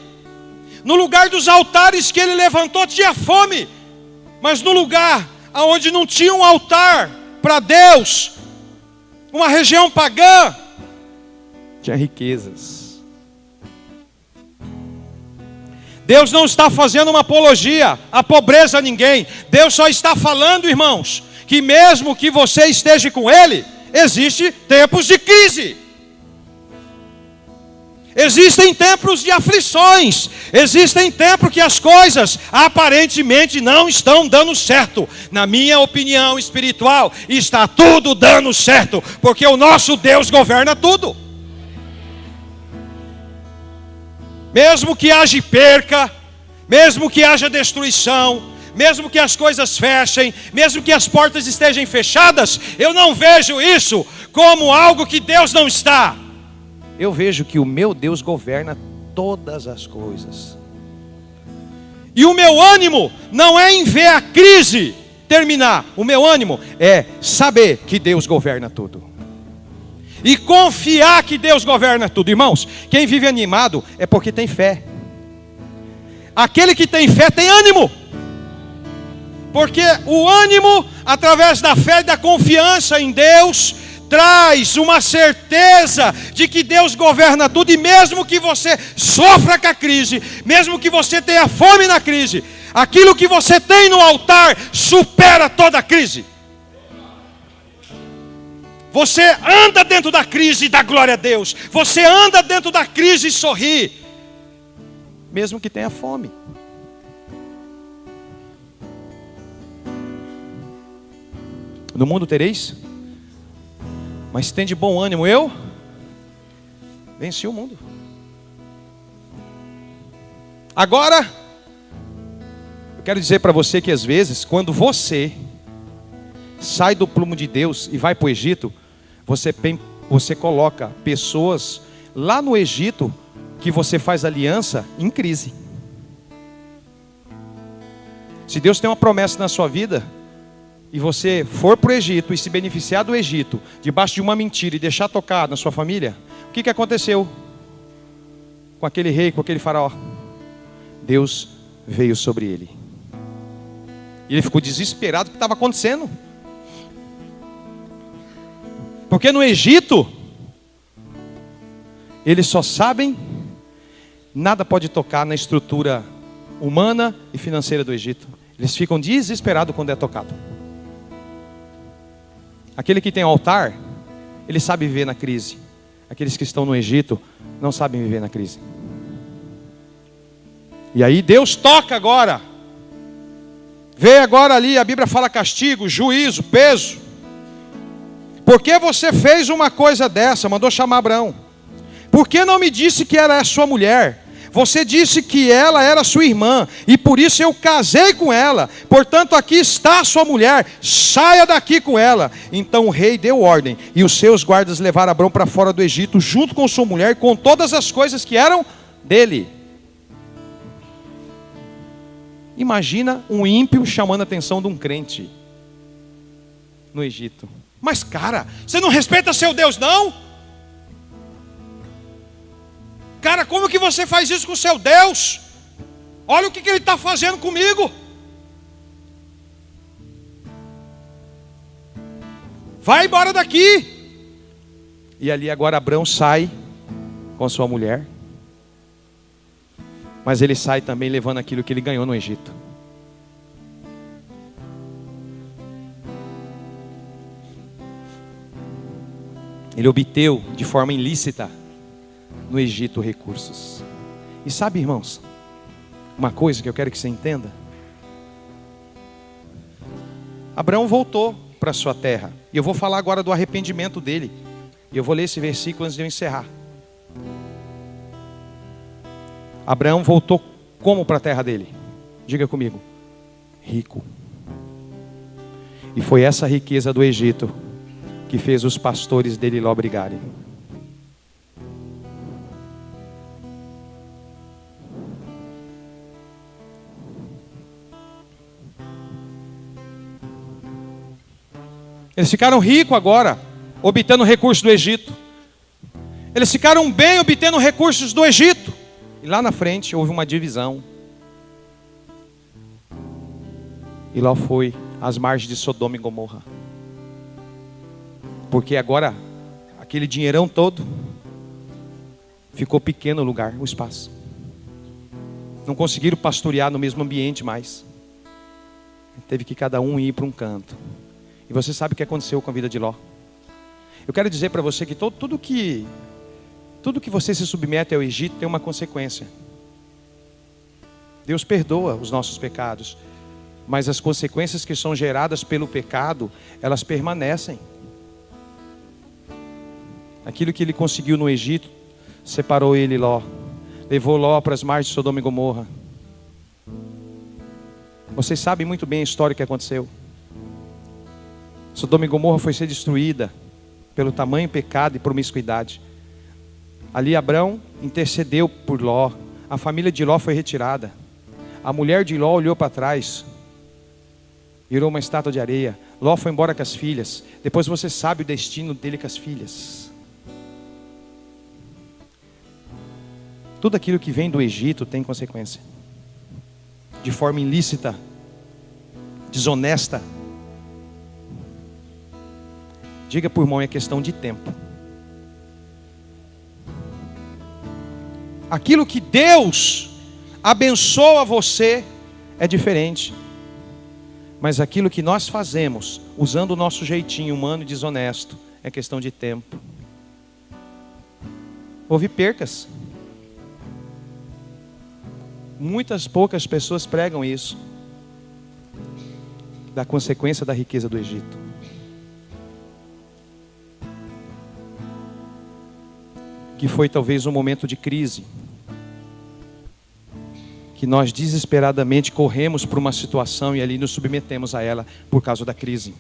No lugar dos altares que ele levantou tinha fome. Mas no lugar onde não tinha um altar para Deus, uma região pagã, tinha riquezas. Deus não está fazendo uma apologia à pobreza a ninguém. Deus só está falando, irmãos, que mesmo que você esteja com Ele, existem tempos de crise. Existem tempos de aflições. Existem tempos que as coisas aparentemente não estão dando certo. Na minha opinião espiritual, está tudo dando certo, porque o nosso Deus governa tudo. Mesmo que haja perca, mesmo que haja destruição, mesmo que as coisas fechem, mesmo que as portas estejam fechadas, eu não vejo isso como algo que Deus não está. Eu vejo que o meu Deus governa todas as coisas. E o meu ânimo não é em ver a crise terminar. O meu ânimo é saber que Deus governa tudo. E confiar que Deus governa tudo. Irmãos, quem vive animado é porque tem fé. Aquele que tem fé tem ânimo. Porque o ânimo, através da fé e da confiança em Deus, traz uma certeza de que Deus governa tudo. E mesmo que você sofra com a crise, mesmo que você tenha fome na crise, aquilo que você tem no altar supera toda a crise. Você anda dentro da crise e dá glória a Deus. Você anda dentro da crise e sorri, mesmo que tenha fome. No mundo tereis, mas tem de bom ânimo, eu venci o mundo. Agora, eu quero dizer para você que às vezes, quando você sai do plumo de Deus e vai para o Egito, você coloca pessoas lá no Egito que você faz aliança em crise. Se Deus tem uma promessa na sua vida e você for para o Egito e se beneficiar do Egito debaixo de uma mentira e deixar tocar na sua família, o que aconteceu com aquele rei, com aquele faraó? Deus veio sobre ele. E ele ficou desesperado com o que estava acontecendo. Porque no Egito, eles só sabem, nada pode tocar na estrutura humana e financeira do Egito. Eles ficam desesperados quando é tocado. Aquele que tem altar, ele sabe viver na crise. Aqueles que estão no Egito não sabem viver na crise. E aí Deus toca agora. Vê agora ali, a Bíblia fala castigo, juízo, peso. Por que você fez uma coisa dessa? Mandou chamar Abraão. Por que não me disse que era a sua mulher? Você disse que ela era sua irmã, e por isso eu casei com ela. Portanto, aqui está a sua mulher, saia daqui com ela. Então o rei deu ordem, e os seus guardas levaram Abraão para fora do Egito, junto com sua mulher, com todas as coisas que eram dele. Imagina um ímpio chamando a atenção de um crente. no Egito. Mas cara, você não respeita seu Deus não? Cara, como que você faz isso com seu Deus? Olha o que ele está fazendo comigo. Vai embora daqui. E ali agora Abrão sai com sua mulher. Mas ele sai também levando aquilo que ele ganhou no Egito. Ele obteve de forma ilícita no Egito recursos. E sabe, irmãos, uma coisa que eu quero que você entenda. Abraão voltou para sua terra. E eu vou falar agora do arrependimento dele. E eu vou ler esse versículo antes de eu encerrar. Abraão voltou como para a terra dele? Diga comigo. Rico. E foi essa riqueza do Egito que fez os pastores dele lá brigarem. Eles ficaram ricos agora, obtendo recursos do Egito. Eles ficaram bem obtendo recursos do Egito. E lá na frente houve uma divisão. E lá foi às margens de Sodoma e Gomorra. Porque agora, aquele dinheirão todo, ficou pequeno o lugar, o espaço. Não conseguiram pastorear no mesmo ambiente mais. Teve que cada um ir para um canto. E você sabe o que aconteceu com a vida de Ló. Eu quero dizer para você que tudo que você se submete ao Egito tem uma consequência. Deus perdoa os nossos pecados, mas as consequências que são geradas pelo pecado, elas permanecem. Aquilo que ele conseguiu no Egito, separou ele Ló, levou Ló para as margens de Sodoma e Gomorra. Vocês sabem muito bem a história que aconteceu. Sodoma e Gomorra foi ser destruída pelo tamanho pecado e promiscuidade. Ali Abrão intercedeu por Ló. A família de Ló foi retirada. A mulher de Ló olhou para trás, virou uma estátua de areia. Ló foi embora com as filhas. Depois você sabe o destino dele com as filhas. Tudo aquilo que vem do Egito tem consequência. De forma ilícita, desonesta. Diga por irmão, é questão de tempo. Aquilo que Deus abençoa você é diferente. Mas aquilo que nós fazemos, usando o nosso jeitinho humano e desonesto, é questão de tempo. Houve percas. Poucas pessoas pregam isso. Da consequência da riqueza do Egito. Que foi talvez um momento de crise. Que nós desesperadamente corremos para uma situação e ali nos submetemos a ela por causa da crise.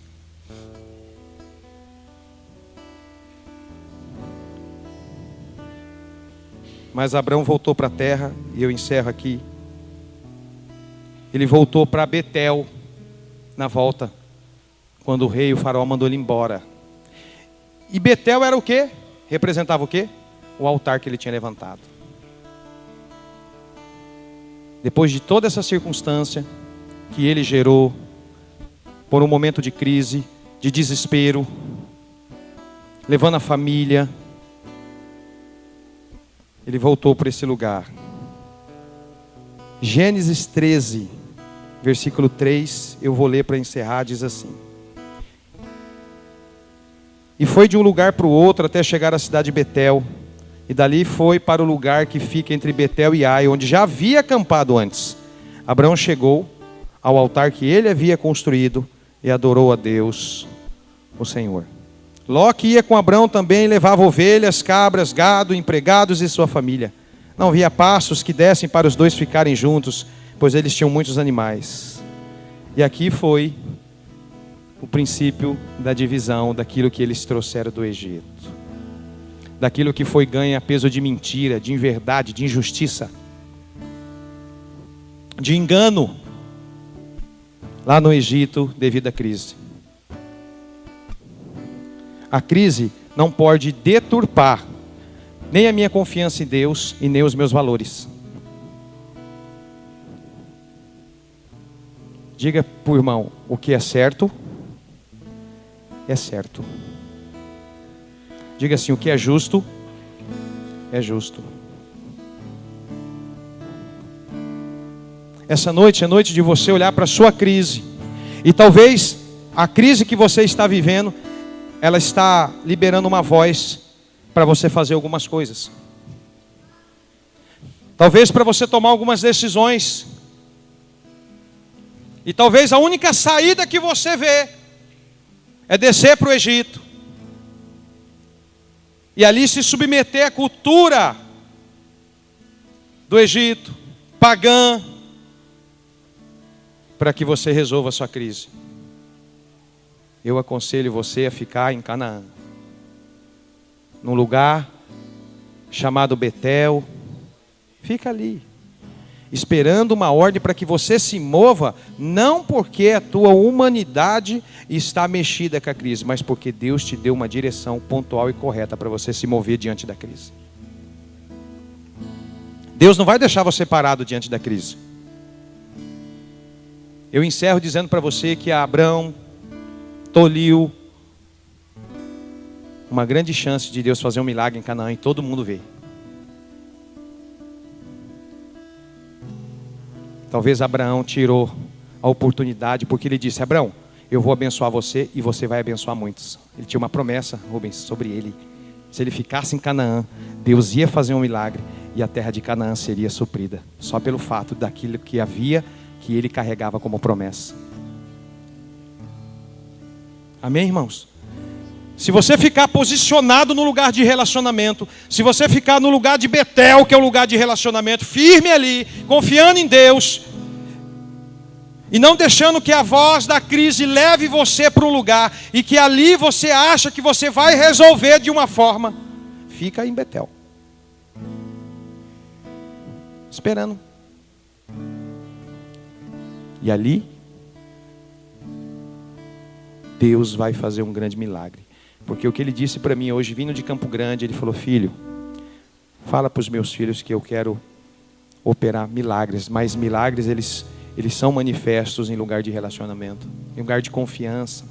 Mas Abrão voltou para a terra, e eu encerro aqui. Ele voltou para Betel na volta, quando o rei, o faraó, mandou ele embora. E Betel era o quê? Representava o quê? O altar que ele tinha levantado. Depois de toda essa circunstância que ele gerou, por um momento de crise, de desespero, levando a família, ele voltou para esse lugar. Gênesis 13, versículo 3, eu vou ler para encerrar, diz assim: E foi de um lugar para o outro até chegar à cidade de Betel, e dali foi para o lugar que fica entre Betel e Ai, onde já havia acampado antes. Abraão chegou ao altar que ele havia construído e adorou a Deus, o Senhor. Ló, que ia com Abraão, também levava ovelhas, cabras, gado, empregados e sua família. Não havia pastos que dessem para os dois ficarem juntos, pois eles tinham muitos animais. E aqui foi o princípio da divisão daquilo que eles trouxeram do Egito. Daquilo que foi ganho a peso de mentira, de inverdade, de injustiça, de engano, lá no Egito, devido à crise. A crise não pode deturpar nem a minha confiança em Deus e nem os meus valores. Diga para o irmão, o que é certo, é certo. Diga assim, o que é justo, é justo. Essa noite é noite de você olhar para a sua crise. E talvez a crise que você está vivendo, ela está liberando uma voz para você fazer algumas coisas. Talvez para você tomar algumas decisões. E talvez a única saída que você vê é descer para o Egito. E ali se submeter à cultura do Egito, pagã, para que você resolva a sua crise. Eu aconselho você a ficar em Canaã, num lugar chamado Betel. Fica ali, esperando uma ordem para que você se mova, não porque a tua humanidade está mexida com a crise, mas porque Deus te deu uma direção pontual e correta para você se mover diante da crise. Deus não vai deixar você parado diante da crise. Eu encerro dizendo para você que Abraão tolhiu uma grande chance de Deus fazer um milagre em Canaã e todo mundo vê. Talvez Abraão tirou a oportunidade porque ele disse, Abraão, eu vou abençoar você e você vai abençoar muitos. Ele tinha uma promessa, Rubens, sobre ele. Se ele ficasse em Canaã, Deus ia fazer um milagre e a terra de Canaã seria suprida. Só pelo fato daquilo que havia, que ele carregava como promessa. Amém, irmãos? Se você ficar posicionado no lugar de relacionamento, se você ficar no lugar de Betel, que é o lugar de relacionamento, firme ali, confiando em Deus, e não deixando que a voz da crise leve você para um lugar, e que ali você acha que você vai resolver de uma forma, fica em Betel, esperando. E ali, Deus vai fazer um grande milagre. Porque o que ele disse para mim hoje, vindo de Campo Grande, ele falou, filho, fala para os meus filhos que eu quero operar milagres. Mas milagres, eles são manifestos em lugar de relacionamento, em lugar de confiança,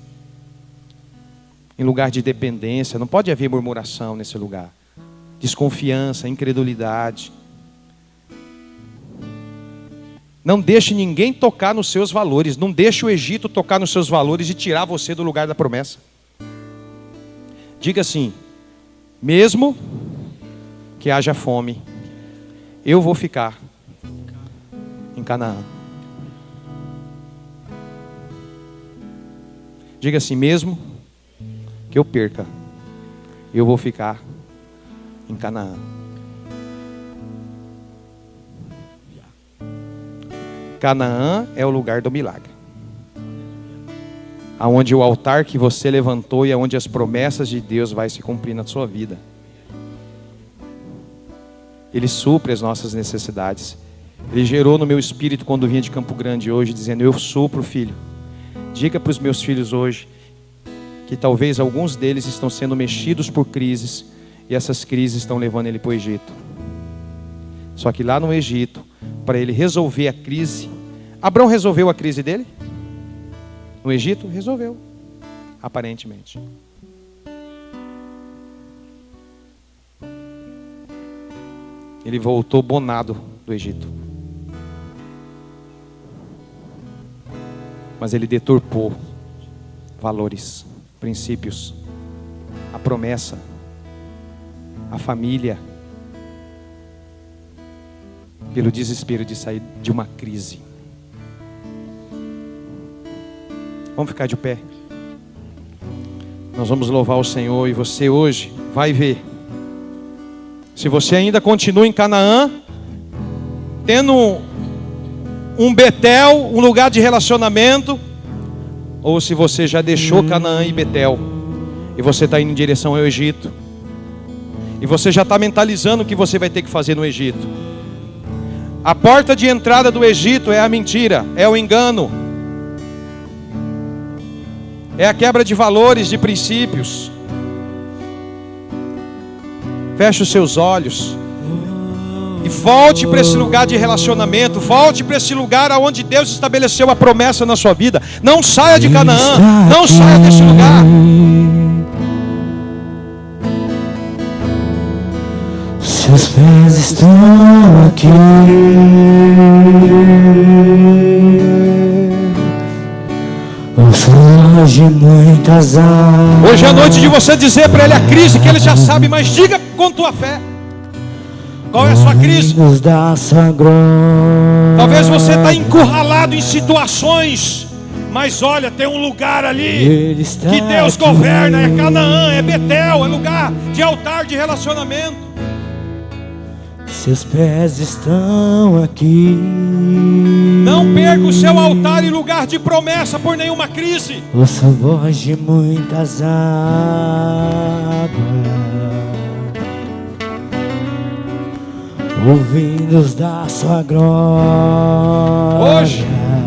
em lugar de dependência. Não pode haver murmuração nesse lugar. Desconfiança, incredulidade. Não deixe ninguém tocar nos seus valores. Não deixe o Egito tocar nos seus valores e tirar você do lugar da promessa. Diga assim, mesmo que haja fome, eu vou ficar em Canaã. Diga assim, mesmo que eu perca, eu vou ficar em Canaã. Canaã é o lugar do milagre. Aonde o altar que você levantou e aonde as promessas de Deus vai se cumprir na sua vida. Ele supre as nossas necessidades. Ele gerou no meu espírito quando vinha de Campo Grande hoje, dizendo, eu supro, filho. Diga para os meus filhos hoje, que talvez alguns deles estão sendo mexidos por crises, e essas crises estão levando ele para o Egito. Só que lá no Egito, para ele resolver a crise, Abraão resolveu a crise dele? No Egito? Resolveu, aparentemente. Ele voltou bonado do Egito. Mas ele deturpou valores, princípios, a promessa, a família, pelo desespero de sair de uma crise. Vamos ficar de pé. Nós vamos louvar o Senhor e você hoje vai ver. Se você ainda continua em Canaã, tendo um Betel, um lugar de relacionamento, ou se você já deixou Canaã e Betel, e você está indo em direção ao Egito, e você já está mentalizando o que você vai ter que fazer no Egito. A porta de entrada do Egito é a mentira, é o engano, é a quebra de valores, de princípios. Feche os seus olhos e volte para esse lugar de relacionamento. Volte para esse lugar onde Deus estabeleceu a promessa na sua vida. Não saia de Canaã, não saia desse lugar. Seus pés estão aqui. Hoje muitas águas. Hoje é a noite de você dizer para Ele a crise que Ele já sabe, mas diga com tua fé. Qual é a sua crise? Talvez você está encurralado em situações, mas olha, tem um lugar ali que Deus governa. É Canaã, é Betel, é lugar de altar de relacionamento. Seus pés estão aqui. Não perca o seu altar e lugar de promessa por nenhuma crise. Ouça a voz de muitas águas, ouvindo da sua glória. Hoje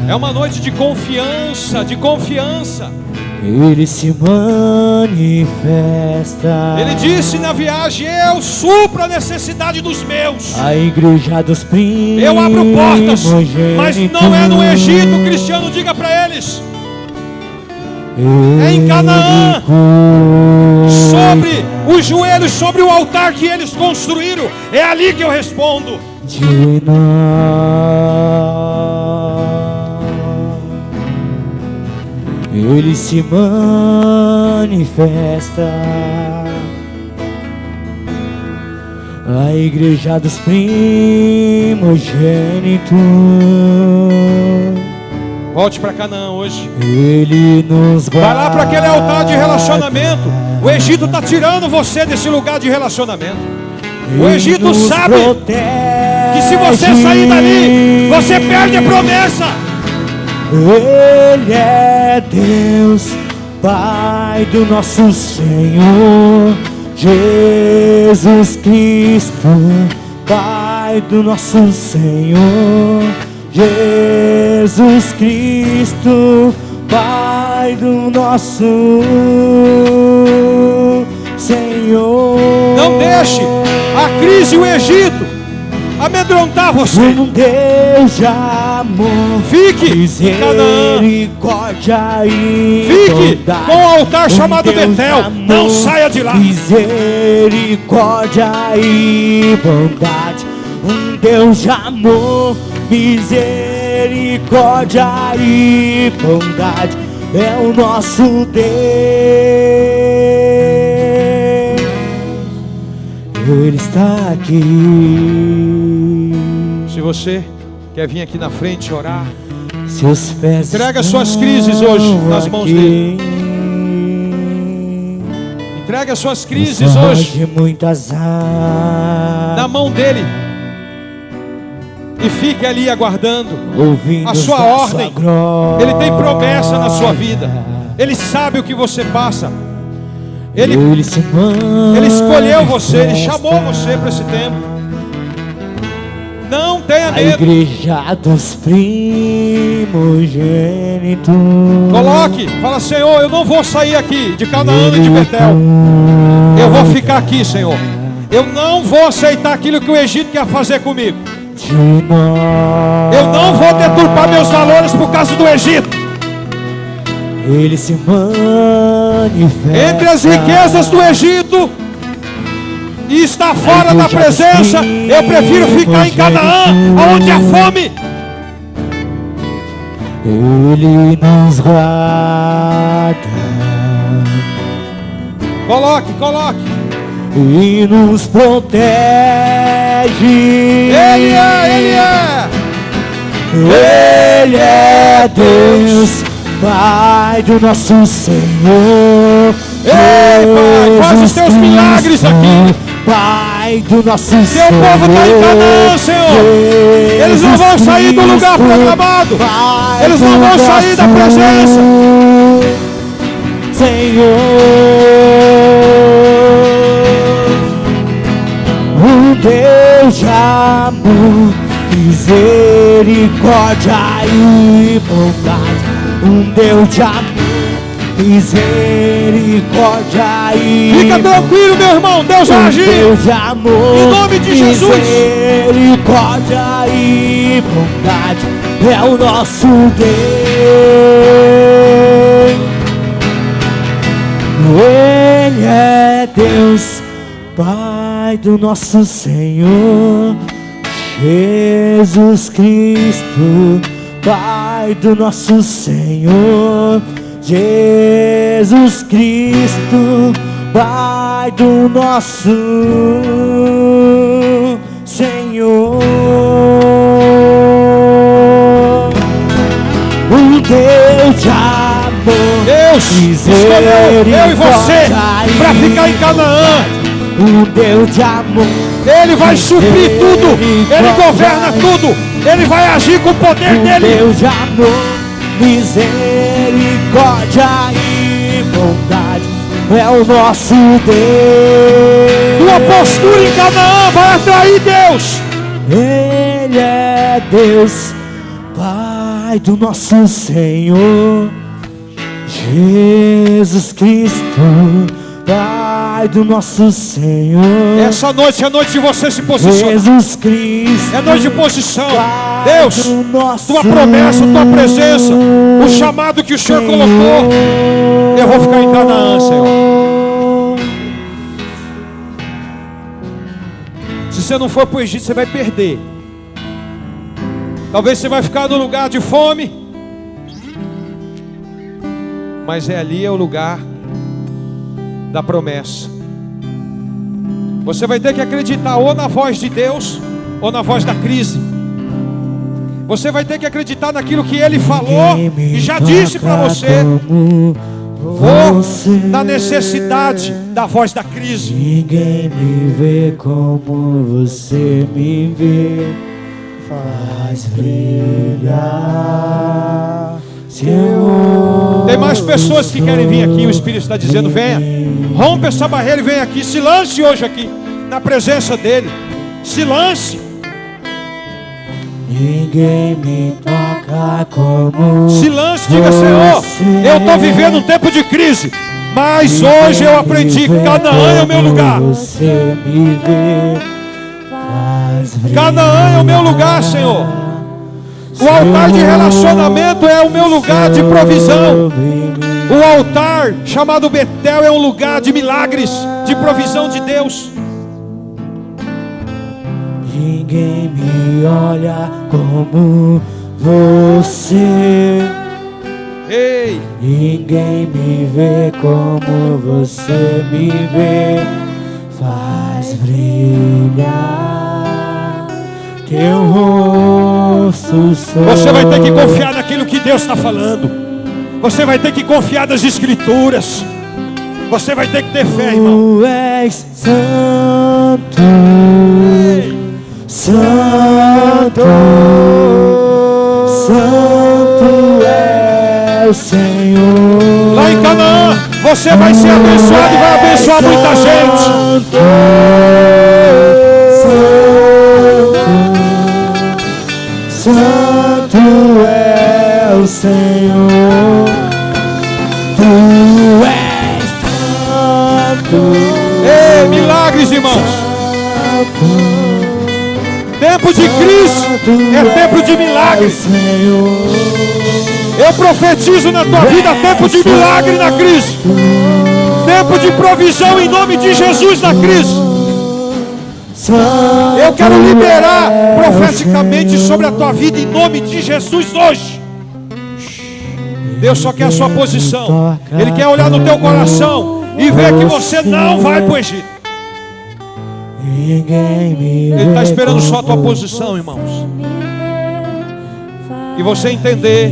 é uma noite de confiança, de confiança. Ele se manifesta. Ele disse na viagem: eu supro a necessidade dos meus. A igreja dos primos. Eu abro portas, mas não é no Egito. O cristiano, diga para eles: é em Canaã, sobre os joelhos, sobre o altar que eles construíram. É ali que eu respondo. Ele se manifesta. A igreja dos primogênitos. Volte para Canaã hoje. Ele nos guarda. Vai lá para aquele altar de relacionamento. O Egito está tirando você desse lugar de relacionamento. O Egito sabe que se você sair dali, você perde a promessa. Ele é Deus, Pai do nosso Senhor Jesus Cristo, Pai do nosso Senhor Jesus Cristo, Pai do nosso Senhor. Não deixe a crise e o Egito amedrontar você. Um Deus de amor, fique em Canaã. Fique com o altar chamado Betel. Não saia de lá. Misericórdia e bondade. Um Deus de amor, misericórdia e bondade. É o nosso Deus. Ele está aqui. Se você quer vir aqui na frente orar, seus pés entrega suas crises hoje nas mãos dele. Entrega suas crises hoje na mão dele. E fique ali aguardando a sua ordem. Ele tem promessa na sua vida. Ele sabe o que você passa. Ele escolheu você, Ele chamou você para esse tempo. Não tenha medo. A igreja dos primogênitos. Coloque, fala: Senhor, eu não vou sair aqui de Canaã e de Betel. Eu vou ficar aqui, Senhor. Eu não vou aceitar aquilo que o Egito quer fazer comigo. Eu não vou deturpar meus valores por causa do Egito. Ele se manifesta entre as riquezas do Egito e está fora da presença. Eu prefiro ficar em Canaã, onde há fome. Ele nos guarda. Coloque. E nos protege. Ele é Deus, Pai do nosso Senhor. Ei, Pai, faz os teus milagres aqui. Pai do nosso Senhor. Seu povo está em Canaã, Senhor. Eles não vão sair do lugar proclamado. Eles não vão sair da presença. Senhor, um Deus de amor, misericórdia e bondade. Um Deus de amor, misericórdia e Fica tranquilo, meu irmão, Deus vai agir. Deus de amor, Em nome de Jesus. misericórdia e bondade é o nosso Deus. Ele é Deus, Pai do nosso Senhor Jesus Cristo, Pai do nosso Senhor Jesus Cristo, Pai do nosso Senhor. O Deus de amor, Deus escolheu eu e você para ficar em Canaã. O Deus de amor, Ele vai suprir tudo, Ele governa tudo, Ele vai agir com o poder o dEle. Deus de amor, misericórdia e bondade é o nosso Deus. Tua postura em Canaã vai atrair Deus. Ele é Deus, Pai do nosso Senhor Jesus Cristo, Pai do nosso Senhor. Essa noite é noite de você se posicionar. Jesus Cristo, É noite de posição. Pai Deus, do nosso tua promessa, tua presença, o chamado que o Senhor colocou. Eu vou ficar em Canaã, Senhor. Se você não for para o Egito, você vai perder. Talvez você vai ficar no lugar de fome, mas ali é o lugar da promessa. Você vai ter que acreditar ou na voz de Deus ou na voz da crise. Você vai ter que acreditar naquilo que Ele falou e já disse para você, ou na necessidade da voz da crise. Ninguém me vê como você me vê, faz brilhar seu. Tem mais pessoas que querem vir aqui. O Espírito está dizendo: venha, rompe essa barreira e vem aqui. Se lance hoje aqui na presença dEle. Se lance. Ninguém me toca como Se lance, diga: Senhor, eu estou vivendo um tempo de crise, mas hoje eu aprendi que Canaã é o meu lugar. Você me vê, faz Canaã é o meu lugar, Senhor. O altar de relacionamento é o meu lugar de provisão. O altar chamado Betel é um lugar de milagres, de provisão de Deus. Ninguém me olha como você. Ei, Ninguém me vê como você me vê. Faz brilhar teu rosto. você vai ter que confiar naquilo que Deus está falando. Você vai ter que confiar nas Escrituras. Você vai ter que ter fé, irmão. Tu és santo, santo, santo é o Senhor. Lá em Canaã, você vai ser abençoado e vai abençoar muita gente. Santo, santo é o Senhor. Tu és santo. Ei, milagres, irmãos. Tempo de crise é tempo de milagres. Eu profetizo na tua vida tempo de milagre na crise. Tempo de provisão em nome de Jesus na crise. Eu quero liberar profeticamente sobre a tua vida em nome de Jesus hoje. Deus só quer a sua posição. Ele quer olhar no teu coração e ver que você não vai para o Egito. Ele está esperando só a tua posição, irmãos. E você entender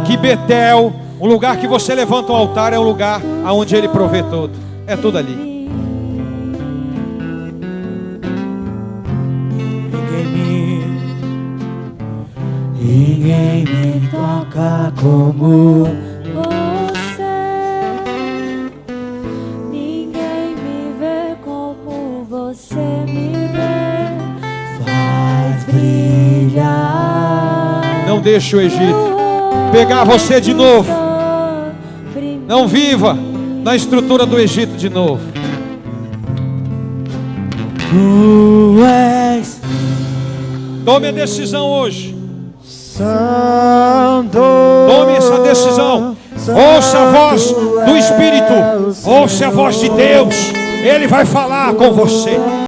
que Betel, um lugar que você levanta um altar, é um lugar onde Ele provê tudo. É tudo ali. Ninguém me toca como você. Ninguém me vê como você me vê. faz brilhar. Não deixe o Egito pegar você de novo. Não viva na estrutura do Egito de novo. Tu és Tome a decisão hoje. santo. Tome essa decisão. Ouça a voz do Espírito. Ouça a voz de Deus. Ele vai falar com você.